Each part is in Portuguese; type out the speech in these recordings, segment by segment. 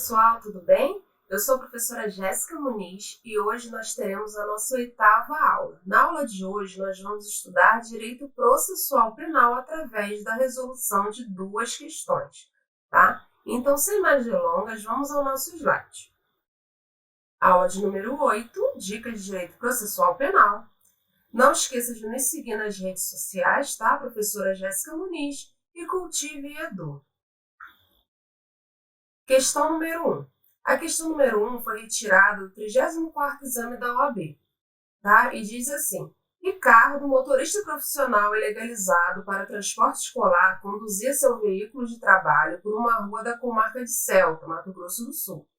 pessoal, tudo bem? Eu sou a professora Jéssica Muniz e hoje nós teremos a nossa 8ª aula. Na aula de hoje nós vamos estudar direito processual penal através da resolução de 2 questões, tá? Então, sem mais delongas, vamos ao nosso slide. Aula de número 8, dicas de direito processual penal. Não esqueça de nos seguir nas redes sociais, tá? Professora Jéssica Muniz e Cultive Edu. Questão número 1. A questão número 1 foi retirada do 34º exame da OAB, tá? E diz assim: Ricardo, motorista profissional e legalizado para transporte escolar, conduzia seu veículo de trabalho por uma rua da comarca de Celta, Mato Grosso do Sul,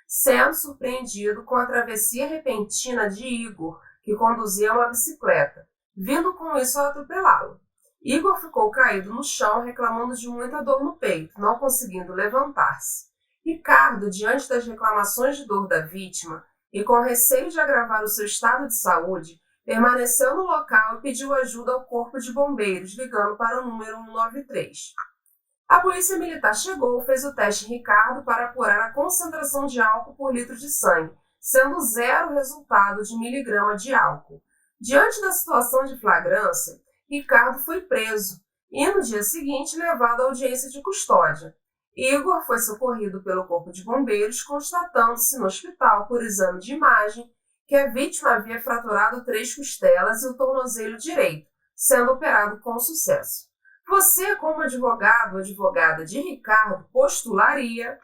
sendo surpreendido com a travessia repentina de Igor, que conduzia uma bicicleta, vindo com isso a atropelá-lo. Igor ficou caído no chão, reclamando de muita dor no peito, não conseguindo levantar-se. Ricardo, diante das reclamações de dor da vítima e com receio de agravar o seu estado de saúde, permaneceu no local e pediu ajuda ao corpo de bombeiros, ligando para o número 193. A polícia militar chegou, fez o teste em Ricardo para apurar a concentração de álcool por litro de sangue, sendo 0 resultado de miligrama de álcool. Diante da situação de flagrância, Ricardo foi preso e, no dia seguinte, levado à audiência de custódia. Igor foi socorrido pelo corpo de bombeiros, constatando-se no hospital, por exame de imagem, que a vítima havia fraturado 3 costelas e o tornozelo direito, sendo operado com sucesso. Você, como advogado ou advogada de Ricardo, postularia: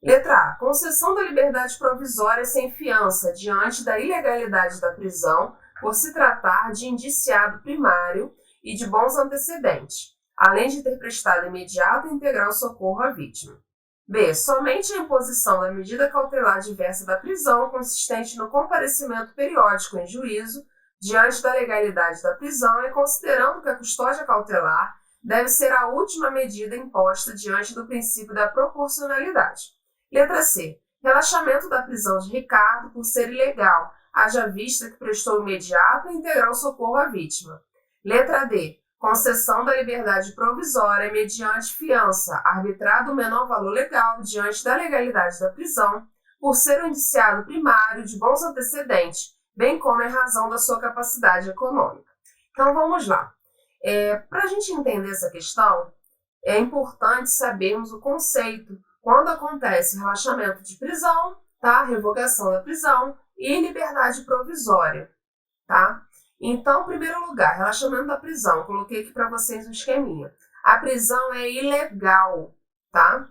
letra A. Concessão da liberdade provisória sem fiança diante da ilegalidade da prisão, por se tratar de indiciado primário e de bons antecedentes, além de ter prestado imediato e integral socorro à vítima. B. Somente a imposição da medida cautelar diversa da prisão, consistente no comparecimento periódico em juízo, diante da legalidade da prisão e considerando que a custódia cautelar deve ser a última medida imposta diante do princípio da proporcionalidade. Letra C. Relaxamento da prisão de Ricardo por ser ilegal, haja vista que prestou imediato e integral socorro à vítima. Letra D. Concessão da liberdade provisória mediante fiança, arbitrado o menor valor legal diante da legalidade da prisão, por ser um indiciado primário de bons antecedentes, bem como em razão da sua capacidade econômica. Então vamos lá. Para a gente entender essa questão, é importante sabermos o conceito quando acontece relaxamento de prisão, tá? Revogação da prisão e liberdade provisória, tá? Então, em primeiro lugar, relaxamento da prisão. Coloquei aqui para vocês um esqueminha. A prisão é ilegal, tá?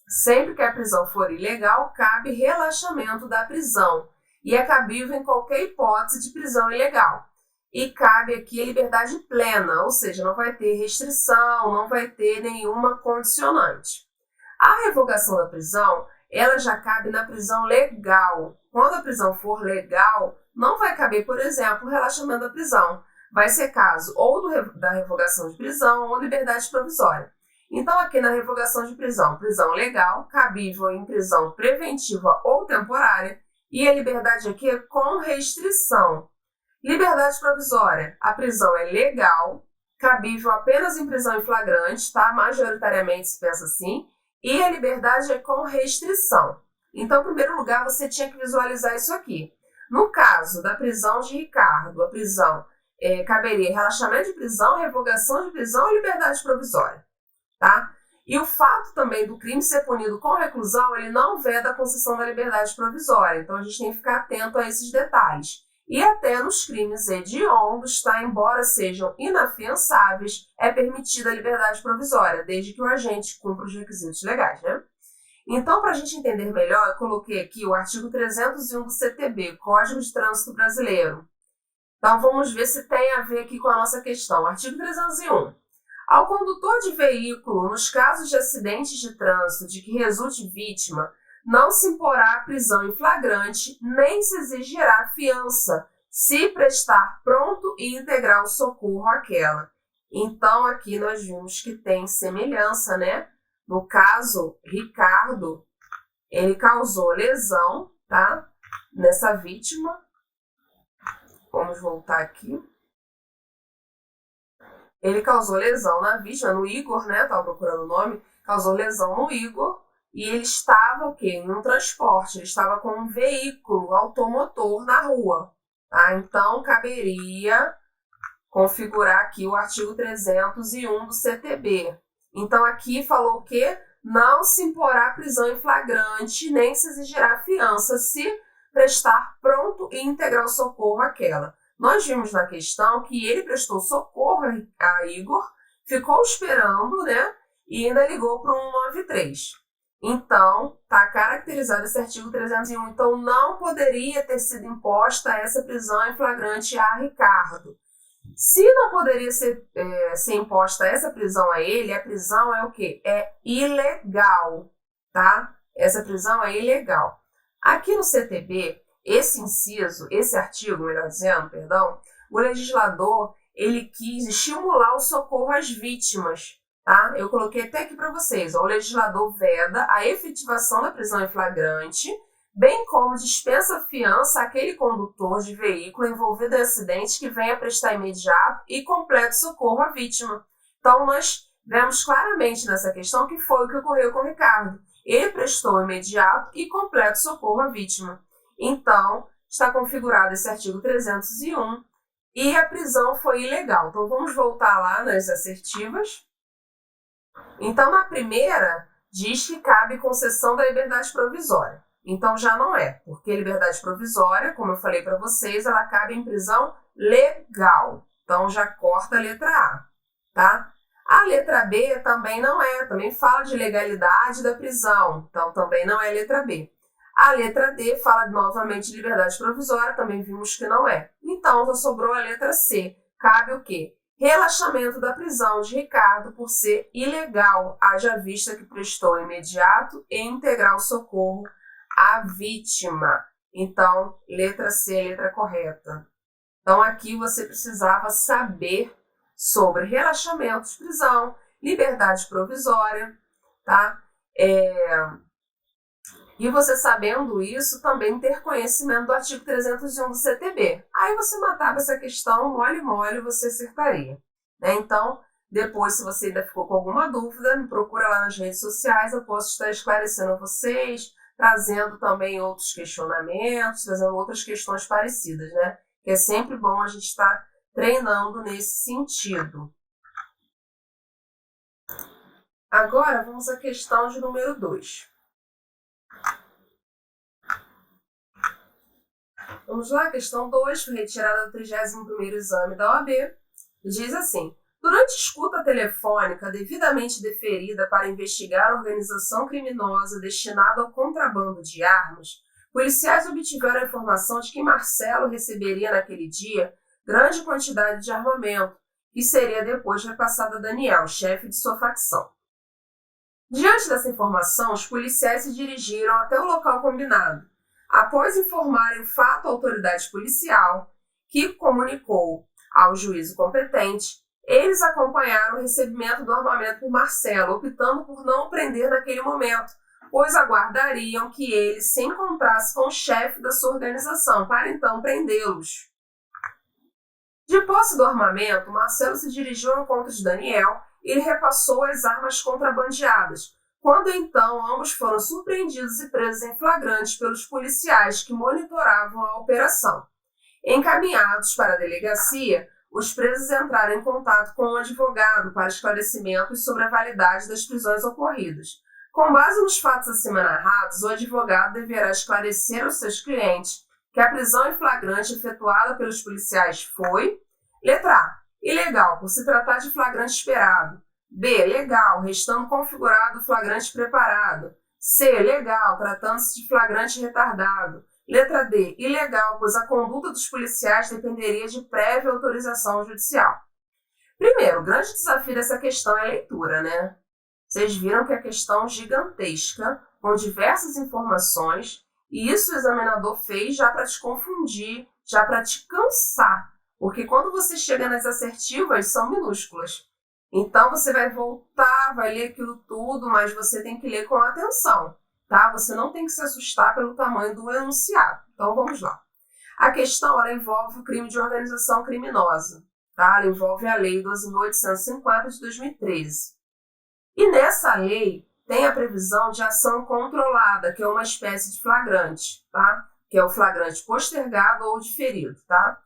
Sempre que a prisão for ilegal, cabe relaxamento da prisão. E é cabível em qualquer hipótese de prisão ilegal. E cabe aqui a liberdade plena, ou seja, não vai ter restrição, não vai ter nenhuma condicionante. A revogação da prisão, ela já cabe na prisão legal. Quando a prisão for legal, não vai caber, por exemplo, o relaxamento da prisão. Vai ser caso ou da revogação de prisão ou liberdade provisória. Então, aqui na revogação de prisão, prisão legal, cabível em prisão preventiva ou temporária, e a liberdade aqui é com restrição. Liberdade provisória, a prisão é legal, cabível apenas em prisão em flagrante, tá? Majoritariamente se pensa assim, e a liberdade é com restrição. Então, em primeiro lugar, você tinha que visualizar isso aqui. No caso da prisão de Ricardo, a prisão caberia relaxamento de prisão, revogação de prisão e liberdade provisória, tá? E o fato também do crime ser punido com reclusão, ele não veda a concessão da liberdade provisória. Então, a gente tem que ficar atento a esses detalhes. E até nos crimes hediondos, tá? Embora sejam inafiançáveis, é permitida a liberdade provisória, desde que o agente cumpra os requisitos legais, né? Então, para a gente entender melhor, eu coloquei aqui o artigo 301 do CTB, Código de Trânsito Brasileiro. Então, vamos ver se tem a ver aqui com a nossa questão. Artigo 301. Ao condutor de veículo, nos casos de acidentes de trânsito de que resulte vítima, não se imporá prisão em flagrante, nem se exigirá fiança, se prestar pronto e integral socorro àquela. Então, aqui nós vimos que tem semelhança, né? No caso, Ricardo, ele causou lesão, tá? Nessa vítima. Vamos voltar aqui. Ele causou lesão na vítima, no Igor, né? Estava procurando o nome. Causou lesão no Igor e ele estava o quê? Em um transporte, ele estava com um veículo automotor na rua. Tá? Então, caberia configurar aqui o artigo 301 do CTB. Então, aqui falou o quê? Não se imporá prisão em flagrante, nem se exigirá fiança, se prestar pronto e integral socorro àquela. Nós vimos na questão que ele prestou socorro a Igor, ficou esperando, né? E ainda ligou para o 193. Então, está caracterizado esse artigo 301. Então, não poderia ter sido imposta essa prisão em flagrante a Ricardo. Se não poderia ser imposta essa prisão a ele, a prisão é o quê? É ilegal, tá? Essa prisão é ilegal. Aqui no CTB, esse artigo, melhor dizendo, perdão, o legislador, ele quis estimular o socorro às vítimas, tá? Eu coloquei até aqui para vocês, ó, o legislador veda a efetivação da prisão em flagrante, bem como dispensa fiança àquele condutor de veículo envolvido em acidente que venha prestar imediato e completo socorro à vítima. Então, nós vemos claramente nessa questão que foi o que ocorreu com o Ricardo. Ele prestou imediato e completo socorro à vítima. Então, está configurado esse artigo 301 e a prisão foi ilegal. Então, vamos voltar lá nas assertivas. Então, na primeira, diz que cabe concessão da liberdade provisória. Então, já não é, porque liberdade provisória, como eu falei para vocês, ela cabe em prisão legal. Então, já corta a letra A, tá? A letra B também não é, também fala de legalidade da prisão, então também não é a letra B. A letra D fala novamente de liberdade provisória, também vimos que não é. Então, só sobrou a letra C. Cabe o quê? Relaxamento da prisão de Ricardo por ser ilegal, haja vista que prestou imediato e integral socorro à vítima. Então, letra C, letra correta. Então, aqui você precisava saber sobre relaxamento de prisão, liberdade provisória, tá? E você sabendo isso, também ter conhecimento do artigo 301 do CTB. Aí você matava essa questão, mole, você acertaria. Né? Então, depois, se você ainda ficou com alguma dúvida, me procura lá nas redes sociais, eu posso estar esclarecendo a vocês, trazendo também outros questionamentos, trazendo outras questões parecidas, né? Que é sempre bom a gente estar treinando nesse sentido. Agora, vamos à questão de número 2. Vamos lá, questão 2, foi retirada do 31º exame da OAB. Diz assim: durante escuta telefônica devidamente deferida para investigar a organização criminosa destinada ao contrabando de armas, policiais obtiveram a informação de que Marcelo receberia naquele dia grande quantidade de armamento, que seria depois repassado a Daniel, chefe de sua facção. Diante dessa informação, os policiais se dirigiram até o local combinado. Após informarem o fato à autoridade policial, que comunicou ao juízo competente, eles acompanharam o recebimento do armamento por Marcelo, optando por não o prender naquele momento, pois aguardariam que ele se encontrasse com o chefe da sua organização, para então prendê-los. De posse do armamento, Marcelo se dirigiu ao encontro de Daniel e lhe repassou as armas contrabandeadas, quando então ambos foram surpreendidos e presos em flagrante pelos policiais que monitoravam a operação. Encaminhados para a delegacia, os presos entraram em contato com um advogado para esclarecimentos sobre a validade das prisões ocorridas. Com base nos fatos acima narrados, o advogado deverá esclarecer aos seus clientes que a prisão em flagrante efetuada pelos policiais foi: letra A, ilegal, por se tratar de flagrante esperado. B, legal, restando configurado o flagrante preparado. C, legal, tratando-se de flagrante retardado. Letra D, ilegal, pois a conduta dos policiais dependeria de prévia autorização judicial. Primeiro, o grande desafio dessa questão é a leitura, né? Vocês viram que a questão é gigantesca, com diversas informações, e isso o examinador fez já para te confundir, já para te cansar, porque quando você chega nas assertivas, são minúsculas. Então, você vai voltar, vai ler aquilo tudo, mas você tem que ler com atenção, tá? Você não tem que se assustar pelo tamanho do enunciado. Então, vamos lá. A questão, ela envolve o crime de organização criminosa, tá? Ela envolve a Lei 12.850 de 2013. E nessa lei, tem a previsão de ação controlada, que é uma espécie de flagrante, tá? Que é o flagrante postergado ou diferido, tá?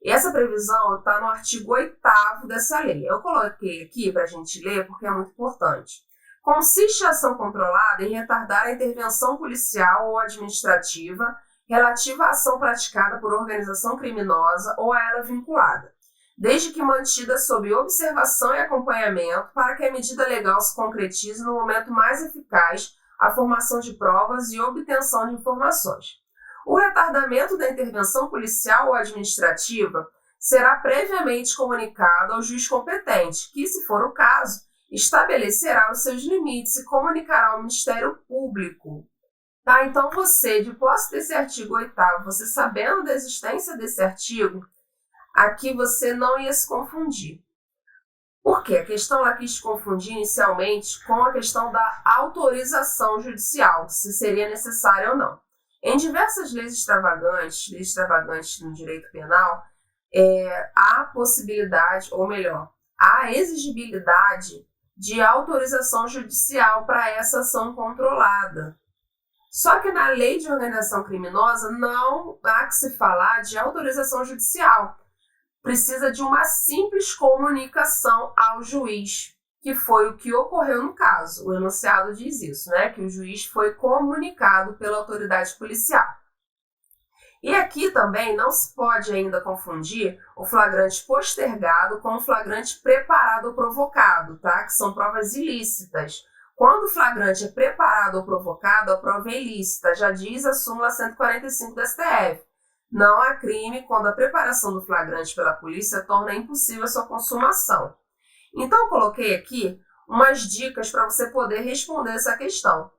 E essa previsão está no artigo 8º dessa lei. Eu coloquei aqui para a gente ler porque é muito importante. Consiste a ação controlada em retardar a intervenção policial ou administrativa relativa à ação praticada por organização criminosa ou a ela vinculada, desde que mantida sob observação e acompanhamento para que a medida legal se concretize no momento mais eficaz a formação de provas e obtenção de informações. O retardamento da intervenção policial ou administrativa será previamente comunicado ao juiz competente, que, se for o caso, estabelecerá os seus limites e comunicará ao Ministério Público. Tá? Então, você, de posse desse artigo 8º, você sabendo da existência desse artigo, aqui você não ia se confundir. Por quê? A questão ela quis confundir inicialmente com a questão da autorização judicial, se seria necessário ou não. Em diversas leis extravagantes no direito penal, há possibilidade, ou melhor, há exigibilidade de autorização judicial para essa ação controlada. Só que na lei de organização criminosa não há que se falar de autorização judicial. Precisa de uma simples comunicação ao juiz, que foi o que ocorreu no caso. O enunciado diz isso, né? Que o juiz foi comunicado pela autoridade policial. E aqui também não se pode ainda confundir o flagrante postergado com o flagrante preparado ou provocado, tá? Que são provas ilícitas. Quando o flagrante é preparado ou provocado, a prova é ilícita, já diz a súmula 145 do STF. Não há crime quando a preparação do flagrante pela polícia torna impossível a sua consumação. Então, eu coloquei aqui umas dicas para você poder responder essa questão.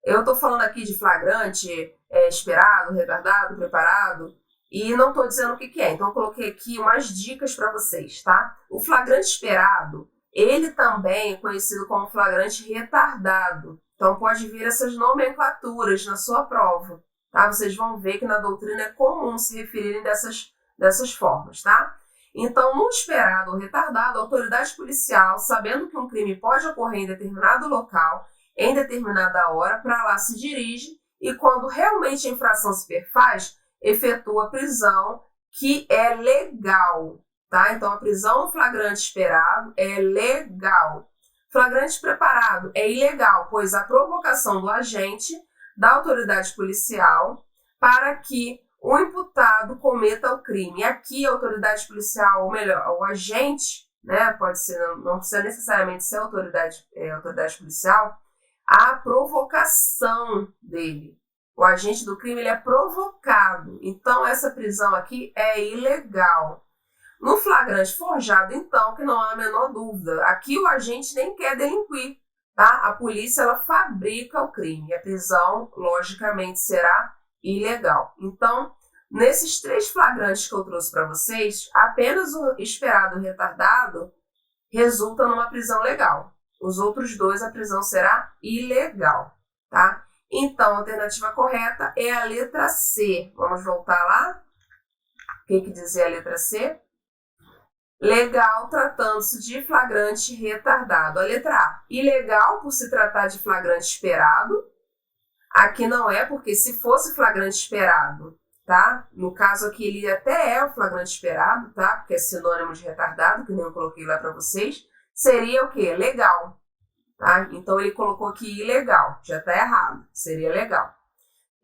Eu estou falando aqui de flagrante esperado, retardado, preparado, e não estou dizendo o que é. Então, eu coloquei aqui umas dicas para vocês, tá? O flagrante esperado, ele também é conhecido como flagrante retardado. Então, pode vir essas nomenclaturas na sua prova, tá? Vocês vão ver que na doutrina é comum se referirem dessas formas, tá? Então, no esperado ou retardado, a autoridade policial, sabendo que um crime pode ocorrer em determinado local, em determinada hora, para lá se dirige e, quando realmente a infração se perfaz, efetua a prisão, que é legal, tá? Então, a prisão no flagrante esperado é legal. Flagrante preparado é ilegal, pois a provocação do agente da autoridade policial para que o imputado cometa o crime. Aqui, a autoridade policial, ou melhor, o agente, né, pode ser, não precisa necessariamente ser a autoridade policial, a provocação dele. O agente do crime ele é provocado. Então, essa prisão aqui é ilegal. No flagrante forjado, então, que não há a menor dúvida, aqui o agente nem quer delinquir, tá? A polícia ela fabrica o crime. A prisão, logicamente, será ilegal. Então, nesses 3 flagrantes que eu trouxe para vocês, apenas o esperado e o retardado resulta numa prisão legal. Os outros 2, a prisão será ilegal, tá? Então, a alternativa correta é a letra C. Vamos voltar lá? O que dizia a letra C? Legal, tratando-se de flagrante retardado. A letra A, ilegal por se tratar de flagrante esperado. Aqui não é, porque se fosse flagrante esperado, tá? No caso aqui, ele até é o flagrante esperado, tá? Porque é sinônimo de retardado, que nem eu coloquei lá para vocês. Seria o quê? Legal, tá? Então, ele colocou aqui ilegal. Já está errado. Seria legal.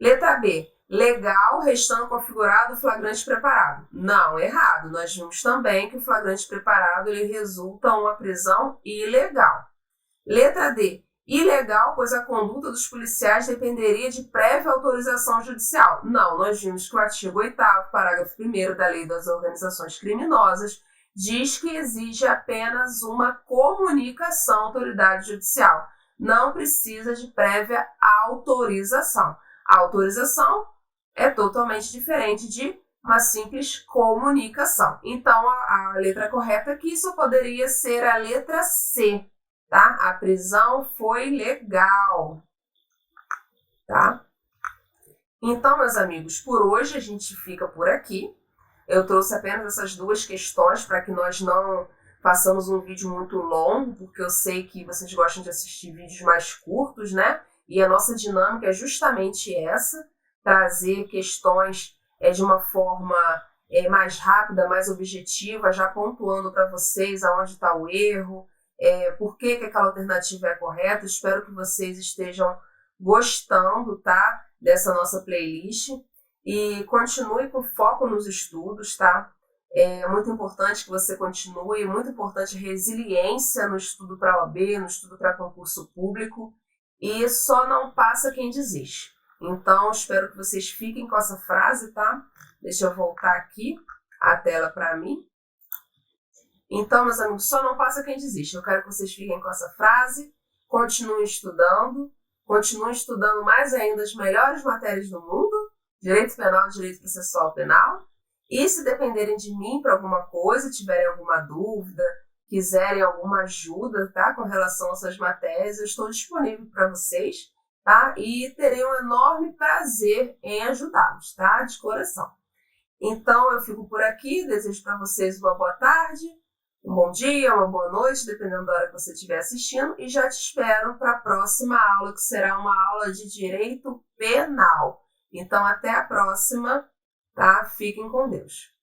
Letra B. Legal, restando configurado o flagrante preparado. Não, errado. Nós vimos também que o flagrante preparado ele resulta em uma prisão ilegal. Letra D. Ilegal, pois a conduta dos policiais dependeria de prévia autorização judicial. Não, nós vimos que o artigo 8º, parágrafo 1º da Lei das Organizações Criminosas diz que exige apenas uma comunicação à autoridade judicial. Não precisa de prévia autorização. A autorização é totalmente diferente de uma simples comunicação. Então, a letra correta aqui só poderia ser a letra C, tá? A prisão foi legal, tá? Então, meus amigos, por hoje a gente fica por aqui. Eu trouxe apenas essas 2 questões para que nós não façamos um vídeo muito longo, porque eu sei que vocês gostam de assistir vídeos mais curtos, né? E a nossa dinâmica é justamente essa, trazer questões de uma forma mais rápida, mais objetiva, já pontuando para vocês aonde está o erro, por que aquela alternativa é correta. Espero que vocês estejam gostando, tá? Dessa nossa playlist. E continue com foco nos estudos, tá? É muito importante que você continue, muito importante resiliência no estudo para OAB, no estudo para concurso público, e só não passa quem desiste. Então, espero que vocês fiquem com essa frase, tá? Deixa eu voltar aqui a tela para mim. Então, meus amigos, só não passa quem desiste. Eu quero que vocês fiquem com essa frase, continuem estudando mais ainda as melhores matérias do mundo, direito penal, direito processual penal, e se dependerem de mim para alguma coisa, tiverem alguma dúvida, quiserem alguma ajuda, tá, com relação a essas matérias, eu estou disponível para vocês, tá? E terei um enorme prazer em ajudá-los, tá? De coração. Então, eu fico por aqui, desejo para vocês uma boa tarde, um bom dia, uma boa noite, dependendo da hora que você estiver assistindo, e já te espero para a próxima aula, que será uma aula de direito penal. Então, até a próxima, tá? Fiquem com Deus.